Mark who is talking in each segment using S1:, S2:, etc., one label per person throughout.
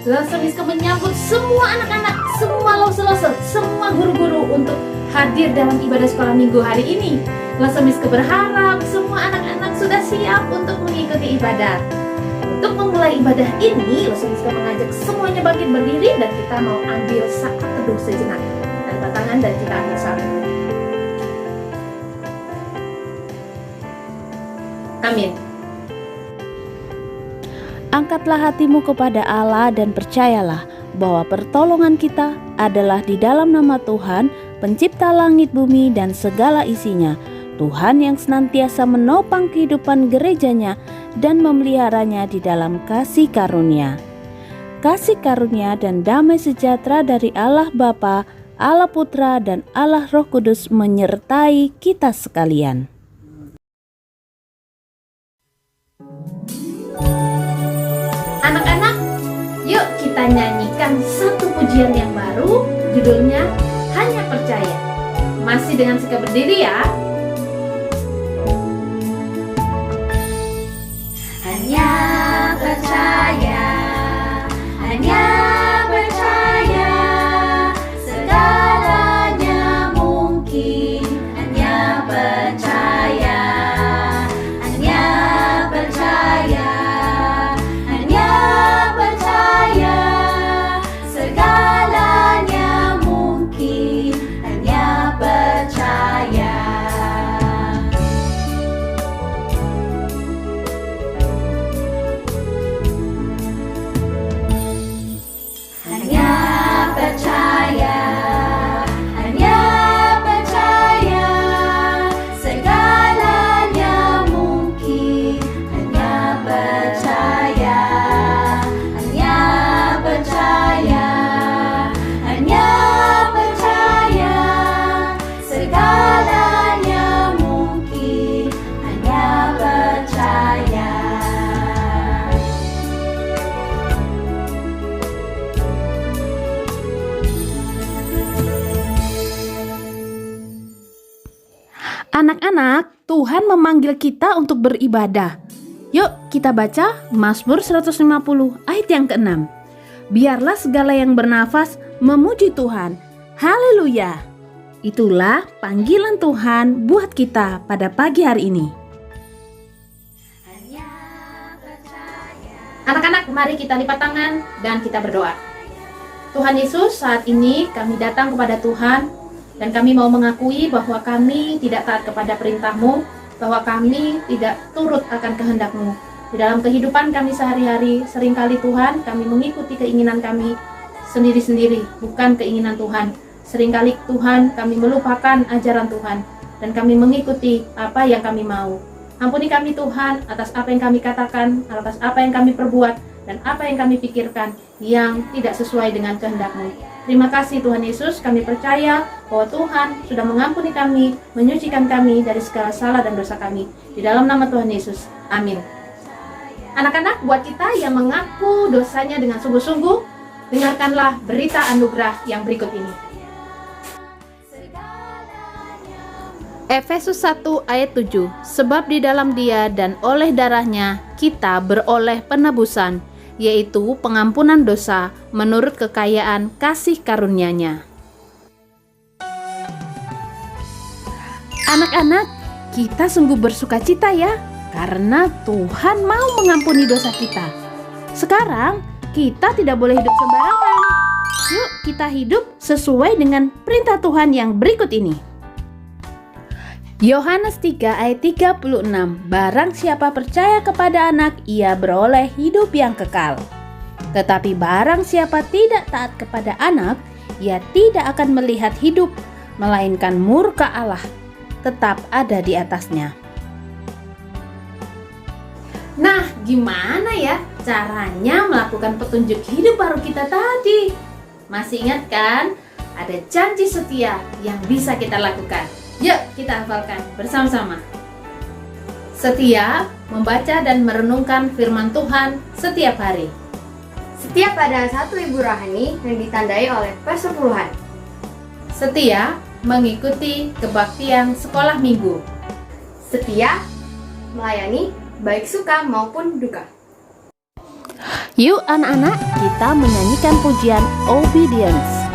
S1: Lelse Miska menyambut semua anak-anak, semua lose-lose, semua guru-guru untuk hadir dalam ibadah sekolah minggu hari ini. Lelse Miska berharap semua anak-anak sudah siap untuk mengikuti ibadah. Untuk memulai ibadah ini, Lelse Miska mengajak semuanya bangkit berdiri dan kita mau ambil saat teduh sejenak. Tanpa tangan dan kita ambil salam. Amin.
S2: Angkatlah hatimu kepada Allah dan percayalah bahwa pertolongan kita adalah di dalam nama Tuhan, pencipta langit bumi dan segala isinya. Tuhan yang senantiasa menopang kehidupan gerejanya dan memeliharanya di dalam kasih karunia. Kasih karunia dan damai sejahtera dari Allah Bapa, Allah Putra dan Allah Roh Kudus menyertai kita sekalian.
S1: Anak-anak, yuk kita nyanyikan satu pujian yang baru, judulnya Hanya Percaya. Masih dengan sikap berdiri ya.
S3: Hanya percaya, hanya percaya, segalanya mungkin. Hanya percaya, hanya percaya, hanya percaya, segalanya mungkin. Hanya percaya. Hanya percaya, hanya percaya, segalanya mungkin. Hanya percaya, hanya percaya, hanya percaya, segalanya mungkin. Hanya percaya.
S2: Anak-anak, Tuhan memanggil kita untuk beribadah. Yuk kita baca Mazmur 150 ayat yang ke-6. Biarlah segala yang bernafas memuji Tuhan. Haleluya. Itulah panggilan Tuhan buat kita pada pagi hari ini.
S1: Anak-anak, mari kita lipat tangan dan kita berdoa. Tuhan Yesus, saat ini kami datang kepada Tuhan dan kami mau mengakui bahwa kami tidak taat kepada perintah-Mu, bahwa kami tidak turut akan kehendak-Mu. Di dalam kehidupan kami sehari-hari, seringkali Tuhan, kami mengikuti keinginan kami sendiri-sendiri, bukan keinginan Tuhan. Seringkali Tuhan, kami melupakan ajaran Tuhan, dan kami mengikuti apa yang kami mau. Ampuni kami Tuhan, atas apa yang kami katakan, atas apa yang kami perbuat, dan apa yang kami pikirkan yang tidak sesuai dengan kehendak-Mu. Terima kasih Tuhan Yesus, kami percaya bahwa Tuhan sudah mengampuni kami, menyucikan kami dari segala salah dan dosa kami. Di dalam nama Tuhan Yesus, amin. Anak-anak, buat kita yang mengaku dosanya dengan sungguh-sungguh, dengarkanlah berita anugerah yang berikut ini.
S2: Efesus 1 ayat 7. Sebab di dalam Dia dan oleh darahnya kita beroleh penebusan, yaitu pengampunan dosa menurut kekayaan kasih karunia-Nya. Anak-anak, kita sungguh bersukacita ya, karena Tuhan mau mengampuni dosa kita. Sekarang, kita tidak boleh hidup sembarangan. Yuk kita hidup sesuai dengan perintah Tuhan yang berikut ini. Yohanes 3 ayat 36. Barang siapa percaya kepada anak, ia beroleh hidup yang kekal. Tetapi barang siapa tidak taat kepada anak, ia tidak akan melihat hidup, melainkan murka Allah tetap ada di atasnya.
S1: Nah, gimana ya caranya melakukan petunjuk hidup baru kita tadi? Masih ingat kan? Ada janji setia yang bisa kita lakukan. Yuk kita hafalkan bersama-sama. Setia membaca dan merenungkan firman Tuhan setiap hari.
S4: Setia pada satu ibu rohani yang ditandai oleh persepuluhan.
S1: Setia mengikuti kebaktian sekolah minggu.
S4: Setia melayani baik suka maupun duka.
S2: Yuk anak-anak, kita menyanyikan pujian Obedience.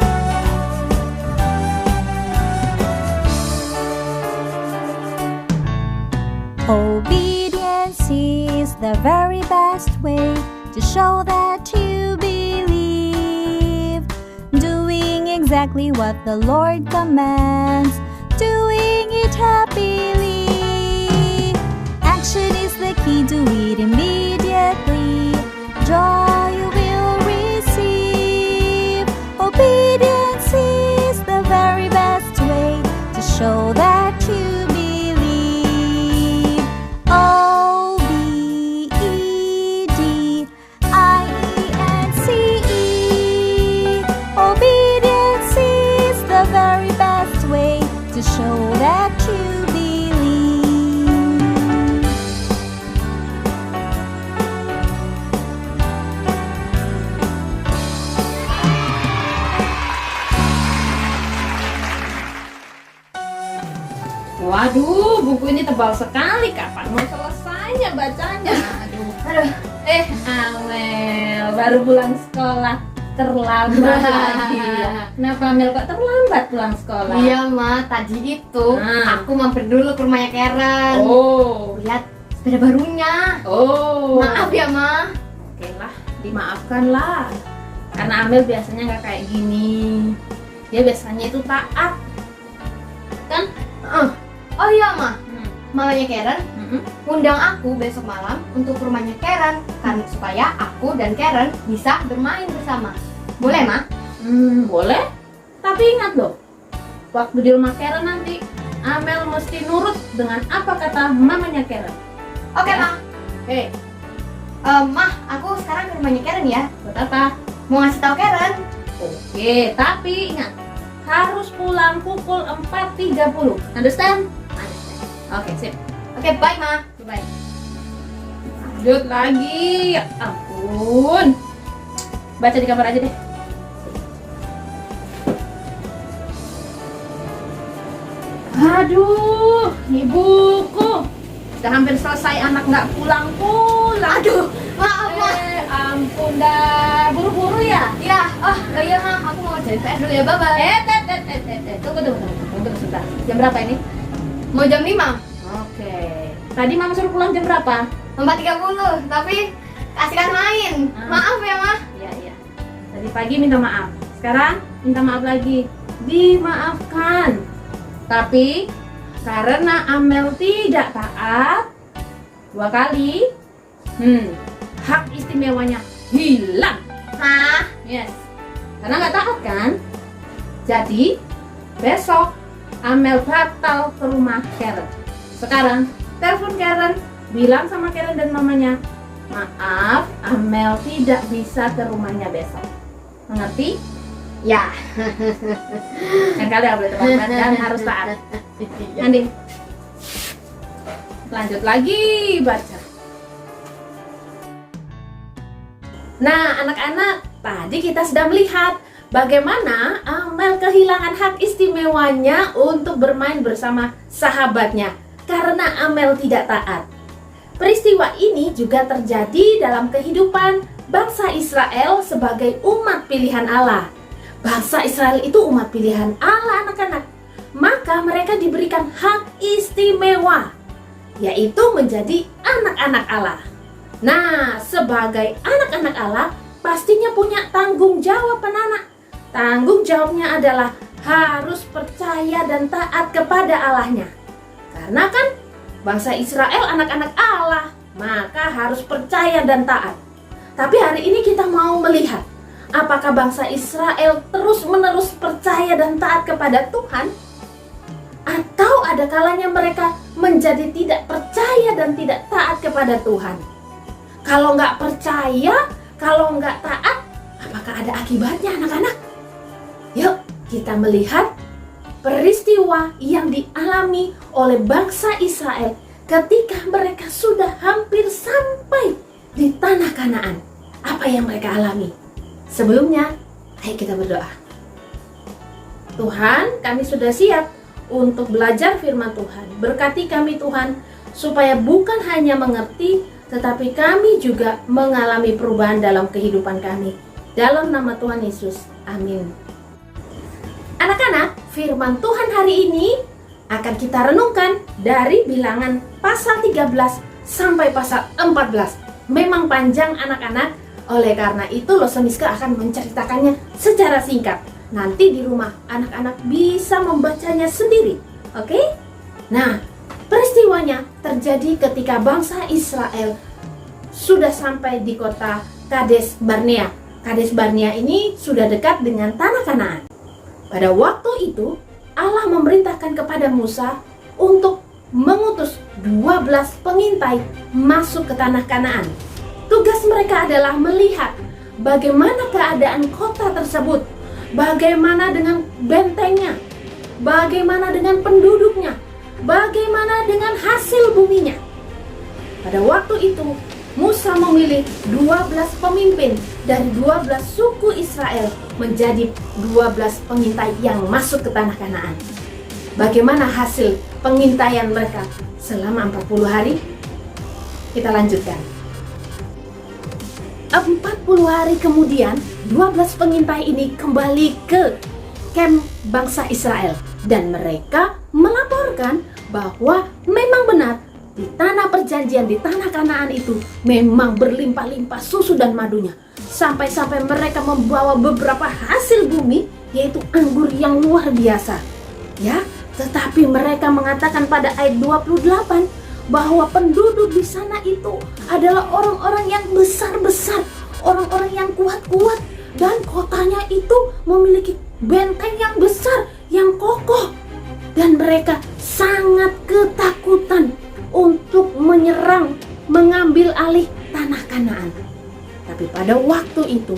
S3: Obedience is the very best way to show that you believe. Doing exactly what the Lord commands, doing it happily. Action is the key, do it immediately. Joy you will receive. Obedience is the very best way to show that you believe. Obedience. Obedience is the very best way to show that you believe.
S1: Waduh, buku ini tebal sekali. Kapan mau selesainya bacanya? Aduh. Amel baru pulang sekolah terlambat lagi. Kenapa Amel kok terlambat pulang sekolah?
S4: Iya Ma, tadi itu aku mampir dulu ke rumahnya Karen.
S1: Oh.
S4: Lihat sepeda barunya.
S1: Oh.
S4: Maaf ya Ma.
S1: Oke lah, dimaafkan lah. Karena Amel biasanya nggak kayak gini. Dia biasanya itu taat. Kan?
S4: Oh iya Ma,
S1: Hmm.
S4: mamanya Karen
S1: Mm-mm.
S4: undang aku besok malam untuk ke rumahnya Karen kan supaya aku dan Karen bisa bermain bersama. Boleh Ma?
S1: Boleh. Tapi ingat loh, waktu di rumah Karen nanti Amel mesti nurut dengan apa kata mamanya Karen.
S4: Oke
S1: Ya.
S4: Ma.
S1: Oke,
S4: Ma, aku sekarang ke rumahnya Karen ya.
S1: buat apa?
S4: Mau ngasih tahu Karen.
S1: Oke, tapi ingat harus pulang pukul 4.30. Understand? Oke, sip.
S4: Oke, bye Ma.
S1: Bye. Lanjut lagi. Ya ampun. Baca di kamar aja deh. Aduh, ibuku. Sudah hampir selesai, anak nggak pulang-pulang.
S4: Aduh, maaf Ma.
S1: Ampun dah. Buru-buru ya?
S4: Ya, iya Ma, aku mau jadi PR dulu ya, bye-bye.
S1: Tunggu sebentar. Jam berapa ini?
S4: Mau jam 5,
S1: Oke. Tadi mama suruh pulang jam berapa?
S4: 4.30, tapi kasihkan main. Maaf ya Ma.
S1: Iya. Tadi pagi minta maaf. Sekarang minta maaf lagi. Dimaafkan. Tapi karena Amel tidak taat 2 kali, hak istimewanya hilang.
S4: Hah?
S1: Yes. Karena nggak taat kan? Jadi besok Amel batal ke rumah Karen. Sekarang telepon Karen, bilang sama Karen dan mamanya, maaf, Amel tidak bisa ke rumahnya besok. Mengerti?
S4: Ya.
S1: Kan kalian boleh terlambat dan harus taat. Andi, lanjut lagi baca. Nah, anak-anak, tadi kita sudah melihat bagaimana Amel kehilangan hak istimewanya untuk bermain bersama sahabatnya karena Amel tidak taat. Peristiwa ini juga terjadi dalam kehidupan bangsa Israel sebagai umat pilihan Allah. Bangsa Israel itu umat pilihan Allah, anak-anak. Maka mereka diberikan hak istimewa, yaitu menjadi anak-anak Allah. Nah, sebagai anak-anak Allah, pastinya punya tanggung jawab anak-anak. Tanggung jawabnya adalah harus percaya dan taat kepada Allahnya. Karena kan bangsa Israel anak-anak Allah, maka harus percaya dan taat. Tapi hari ini kita mau melihat apakah bangsa Israel terus-menerus percaya dan taat kepada Tuhan? Atau ada kalanya mereka menjadi tidak percaya dan tidak taat kepada Tuhan? Kalau nggak percaya, kalau nggak taat, apakah ada akibatnya anak-anak? Yuk kita melihat peristiwa yang dialami oleh bangsa Israel ketika mereka sudah hampir sampai di tanah Kanaan. Apa yang mereka alami? Sebelumnya, ayo kita berdoa. Tuhan, kami sudah siap untuk belajar firman Tuhan. Berkati kami Tuhan, supaya bukan hanya mengerti, tetapi kami juga mengalami perubahan dalam kehidupan kami. Dalam nama Tuhan Yesus, amin. Anak-anak, firman Tuhan hari ini akan kita renungkan dari Bilangan pasal 13 sampai pasal 14. Memang panjang anak-anak, oleh karena itu Losemiska akan menceritakannya secara singkat. Nanti di rumah anak-anak bisa membacanya sendiri, oke? Nah, peristiwanya terjadi ketika bangsa Israel sudah sampai di kota Kades Barnea. Kades Barnea ini sudah dekat dengan tanah Kanaan. Pada waktu itu, Allah memerintahkan kepada Musa untuk mengutus 12 pengintai masuk ke tanah Kanaan. Tugas mereka adalah melihat bagaimana keadaan kota tersebut, bagaimana dengan bentengnya, bagaimana dengan penduduknya, bagaimana dengan hasil buminya. Pada waktu itu, Musa memilih 12 pemimpin dari 12 suku Israel menjadi 12 pengintai yang masuk ke tanah Kanaan. Bagaimana hasil pengintaian mereka selama 40 hari? Kita lanjutkan. 40 hari kemudian, 12 pengintai ini kembali ke kamp bangsa Israel dan mereka melaporkan bahwa memang benar di tanah perjanjian, di tanah Kanaan itu memang berlimpah-limpah susu dan madunya. Sampai-sampai mereka membawa beberapa hasil bumi, yaitu anggur yang luar biasa. Ya, tetapi mereka mengatakan pada ayat 28 bahwa penduduk di sana itu adalah orang-orang yang besar-besar, orang-orang yang kuat-kuat, dan kotanya itu memiliki benteng yang besar, yang kokoh. Dan mereka sangat ketakutan untuk menyerang, mengambil alih tanah Kanaan. Tapi pada waktu itu,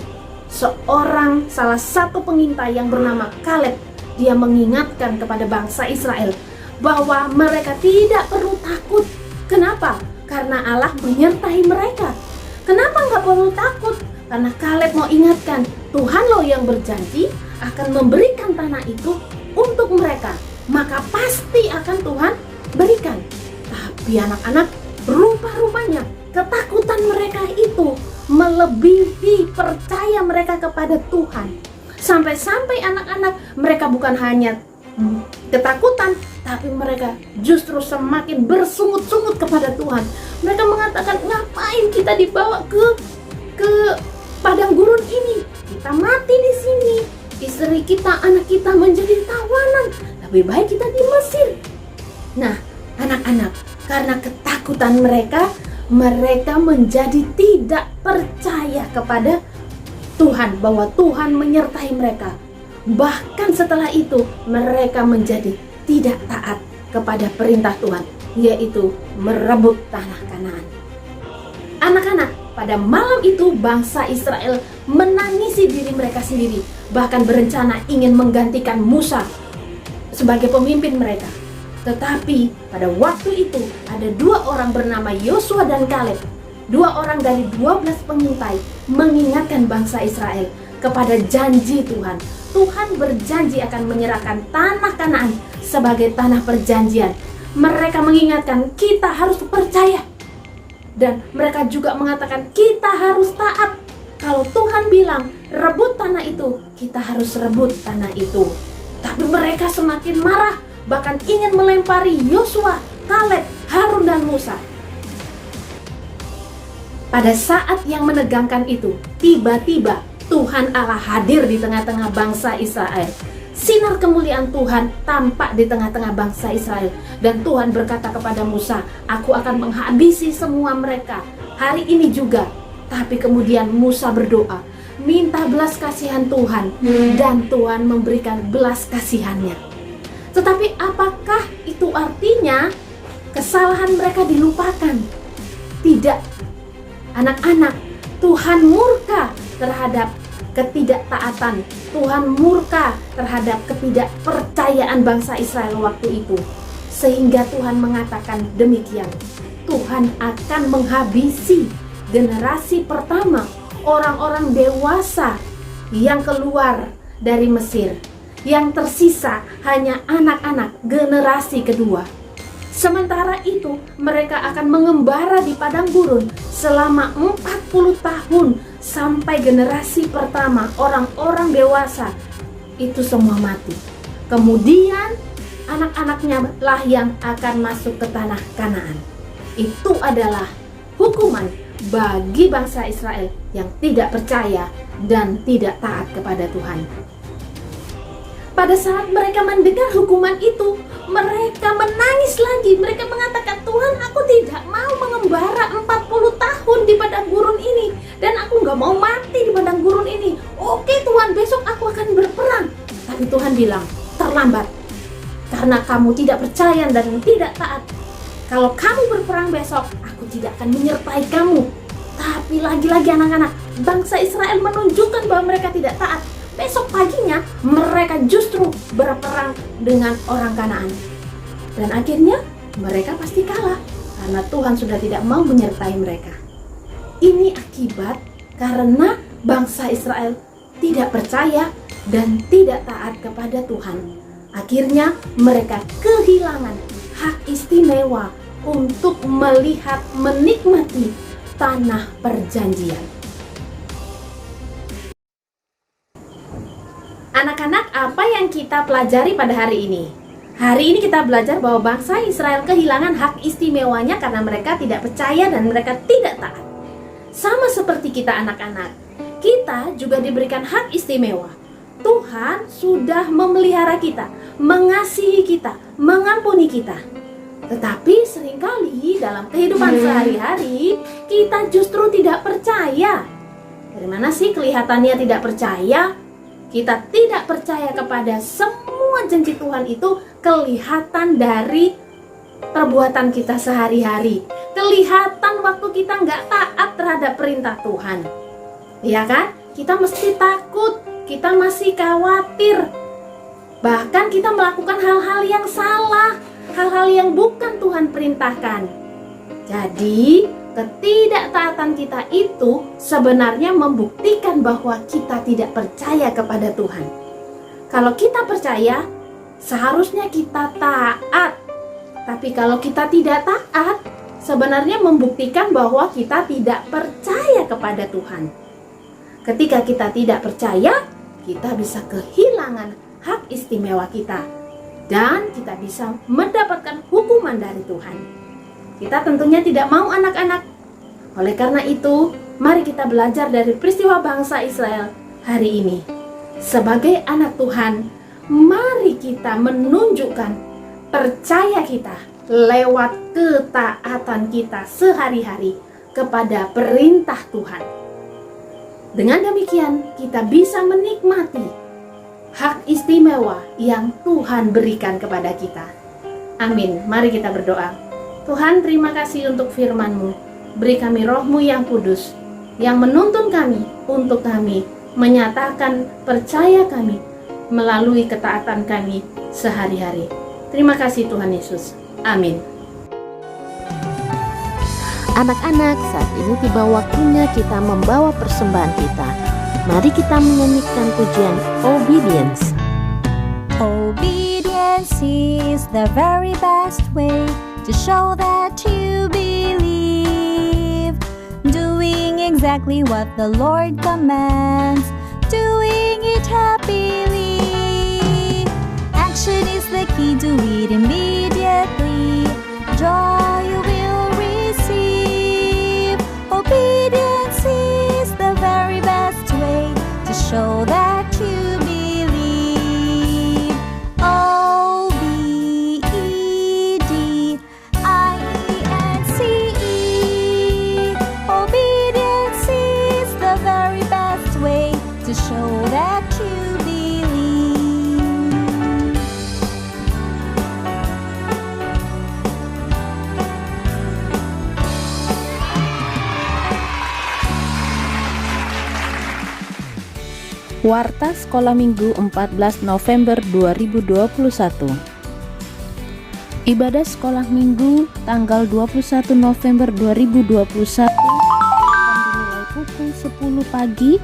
S1: salah satu pengintai yang bernama Kaleb, dia mengingatkan kepada bangsa Israel bahwa mereka tidak perlu takut. Kenapa? Karena Allah menyertai mereka. Kenapa nggak perlu takut? Karena Kaleb mau ingatkan, Tuhan loh yang berjanji akan memberikan tanah itu untuk mereka. Maka pasti akan Tuhan berikan. Tapi anak-anak, rupa-rupanya ketakutan mereka itu melebihi percaya mereka kepada Tuhan. Sampai-sampai anak-anak mereka bukan hanya ketakutan, tapi mereka justru semakin bersungut-sungut kepada Tuhan. Mereka mengatakan, ngapain kita dibawa ke padang gurun ini? Kita mati di sini. Istri kita, anak kita menjadi tawanan. Lebih baik kita di Mesir. Nah, anak-anak, karena ketakutan mereka menjadi tidak percaya kepada Tuhan, bahwa Tuhan menyertai mereka. Bahkan setelah itu mereka menjadi tidak taat kepada perintah Tuhan, yaitu merebut tanah Kanaan. Anak-anak, pada malam itu bangsa Israel menangisi diri mereka sendiri, bahkan berencana ingin menggantikan Musa sebagai pemimpin mereka. Tetapi pada waktu itu ada dua orang bernama Yosua dan Kaleb, dua orang dari 12 pengintai, mengingatkan bangsa Israel kepada janji Tuhan. Tuhan berjanji akan menyerahkan tanah Kanaan sebagai tanah perjanjian. Mereka mengingatkan kita harus percaya. Dan mereka juga mengatakan kita harus taat. Kalau Tuhan bilang rebut tanah itu, kita harus rebut tanah itu. Tapi mereka semakin marah, bahkan ingin melempari Yosua, Kaleb, Harun, dan Musa. Pada saat yang menegangkan itu, tiba-tiba Tuhan Allah hadir di tengah-tengah bangsa Israel. Sinar kemuliaan Tuhan tampak di tengah-tengah bangsa Israel. Dan Tuhan berkata kepada Musa, aku akan menghabisi semua mereka hari ini juga. Tapi kemudian Musa berdoa, minta belas kasihan Tuhan, dan Tuhan memberikan belas kasihannya. Tetapi apakah itu artinya kesalahan mereka dilupakan? Tidak. Anak-anak, Tuhan murka terhadap ketidaktaatan. Tuhan murka terhadap ketidakpercayaan bangsa Israel waktu itu. Sehingga Tuhan mengatakan demikian. Tuhan akan menghabisi generasi pertama, orang-orang dewasa yang keluar dari Mesir. Yang tersisa hanya anak-anak generasi kedua. Sementara itu, mereka akan mengembara di padang gurun selama 40 tahun sampai generasi pertama, orang-orang dewasa itu semua mati. Kemudian anak-anaknya lah yang akan masuk ke tanah Kanaan. Itu adalah hukuman bagi bangsa Israel yang tidak percaya dan tidak taat kepada Tuhan. Pada saat mereka mendengar hukuman itu, mereka menangis lagi. Mereka mengatakan, Tuhan, aku tidak mau mengembara 40 tahun di padang gurun ini, dan aku gak mau mati di padang gurun ini. Oke Tuhan, besok aku akan berperang. Tapi Tuhan bilang, terlambat, karena kamu tidak percaya dan tidak taat. Kalau kamu berperang besok, aku tidak akan menyertai kamu. Tapi lagi-lagi anak-anak, bangsa Israel menunjukkan bahwa mereka tidak taat. Besok paginya mereka justru berperang dengan orang Kanaan. Dan akhirnya mereka pasti kalah karena Tuhan sudah tidak mau menyertai mereka. Ini akibat karena bangsa Israel tidak percaya dan tidak taat kepada Tuhan. Akhirnya mereka kehilangan hak istimewa untuk melihat, menikmati tanah perjanjian. Anak-anak, apa yang kita pelajari pada hari ini? Hari ini kita belajar bahwa bangsa Israel kehilangan hak istimewanya karena mereka tidak percaya dan mereka tidak taat. Sama seperti kita anak-anak, kita juga diberikan hak istimewa. Tuhan sudah memelihara kita, mengasihi kita, mengampuni kita. Tetapi seringkali dalam kehidupan sehari-hari kita justru tidak percaya. Dari mana sih kelihatannya tidak percaya? Kita tidak percaya kepada semua janji Tuhan itu kelihatan dari perbuatan kita sehari-hari. Kelihatan waktu kita nggak taat terhadap perintah Tuhan. Ya kan? Kita mesti takut, kita masih khawatir. Bahkan kita melakukan hal-hal yang salah, hal-hal yang bukan Tuhan perintahkan. Jadi, ketidaktaatan kita itu sebenarnya membuktikan bahwa kita tidak percaya kepada Tuhan. Kalau kita percaya, seharusnya kita taat. Tapi kalau kita tidak taat, sebenarnya membuktikan bahwa kita tidak percaya kepada Tuhan. Ketika kita tidak percaya, kita bisa kehilangan hak istimewa kita. Dan kita bisa mendapatkan hukuman dari Tuhan. Kita tentunya tidak mau anak-anak. Oleh karena itu, mari kita belajar dari peristiwa bangsa Israel hari ini. Sebagai anak Tuhan, mari kita menunjukkan percaya kita lewat ketaatan kita sehari-hari kepada perintah Tuhan. Dengan demikian, kita bisa menikmati hak istimewa yang Tuhan berikan kepada kita. Amin. Mari kita berdoa. Tuhan, terima kasih untuk firman-Mu. Beri kami roh-Mu yang kudus, yang menuntun kami untuk kami menyatakan percaya kami melalui ketaatan kami sehari-hari. Terima kasih Tuhan Yesus. Amin.
S2: Anak-anak, saat ini tiba waktunya kita membawa persembahan kita. Mari kita menyanyikan pujian Obedience.
S3: Obedience is the very best way to show that you believe. Doing exactly what the Lord commands, doing it happily. Action is the key, do it immediately. Joy you will receive. Obedience is the very best way to show that you believe. To show that you believe.
S2: Warta Sekolah Minggu 14 November 2021. Ibadah Sekolah Minggu tanggal 21 November 2021 akan dimulai pukul 10 pagi.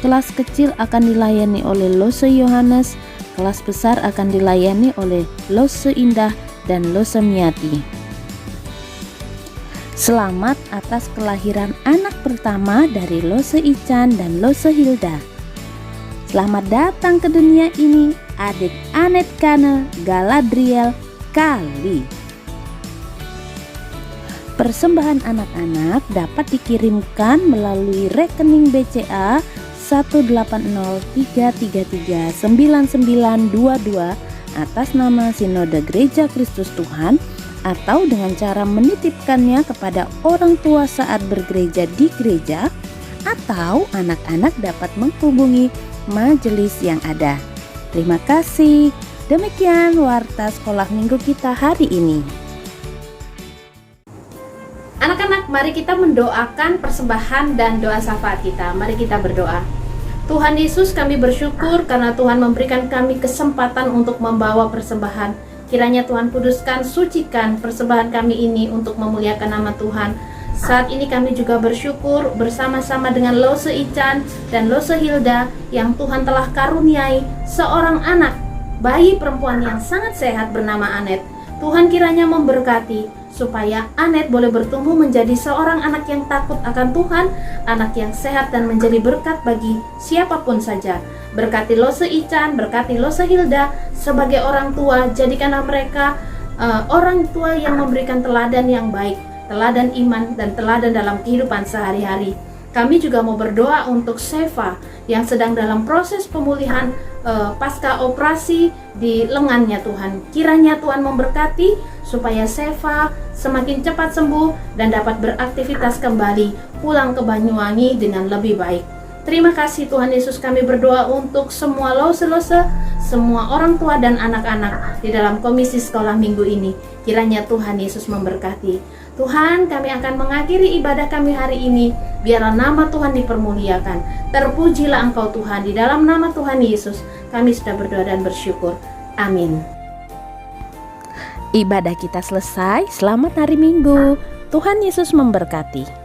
S2: Kelas kecil akan dilayani oleh Lose Yohanes, kelas besar akan dilayani oleh Lose Indah dan Lose Miati. Selamat atas kelahiran anak pertama dari Lose Ican dan Lose Hilda. Selamat datang ke dunia ini, adik Anet Kane Galadriel Kali. Persembahan anak-anak dapat dikirimkan melalui rekening BCA 18033339922 atas nama Sinode Gereja Kristus Tuhan, atau dengan cara menitipkannya kepada orang tua saat bergereja di gereja, atau anak-anak dapat menghubungi majelis yang ada. Terima kasih. Demikian warta sekolah minggu kita hari ini.
S1: Anak-anak, mari kita mendoakan persembahan dan doa syafaat kita. Mari kita berdoa. Tuhan Yesus, kami bersyukur karena Tuhan memberikan kami kesempatan untuk membawa persembahan. Kiranya Tuhan kuduskan, sucikan persembahan kami ini untuk memuliakan nama Tuhan. Saat ini kami juga bersyukur bersama-sama dengan Lose Ican dan Lose Hilda yang Tuhan telah karuniai seorang anak, bayi perempuan yang sangat sehat bernama Anet. Tuhan kiranya memberkati supaya Anet boleh bertumbuh menjadi seorang anak yang takut akan Tuhan, anak yang sehat dan menjadi berkat bagi siapapun saja. Berkati Lose Ican, berkati Lose Hilda sebagai orang tua, jadikanlah mereka orang tua yang memberikan teladan yang baik, teladan iman dan teladan dalam kehidupan sehari-hari. Kami juga mau berdoa untuk Seva yang sedang dalam proses pemulihan pasca operasi di lengannya Tuhan. Kiranya Tuhan memberkati supaya Seva semakin cepat sembuh dan dapat beraktivitas kembali, pulang ke Banyuwangi dengan lebih baik. Terima kasih Tuhan Yesus, kami berdoa untuk semua lose-lose, semua orang tua dan anak-anak di dalam komisi sekolah minggu ini. Kiranya Tuhan Yesus memberkati. Tuhan, kami akan mengakhiri ibadah kami hari ini. Biarlah nama Tuhan dipermuliakan. Terpujilah Engkau Tuhan. Di dalam nama Tuhan Yesus kami sudah berdoa dan bersyukur. Amin.
S2: Ibadah kita selesai. Selamat hari Minggu. Tuhan Yesus memberkati.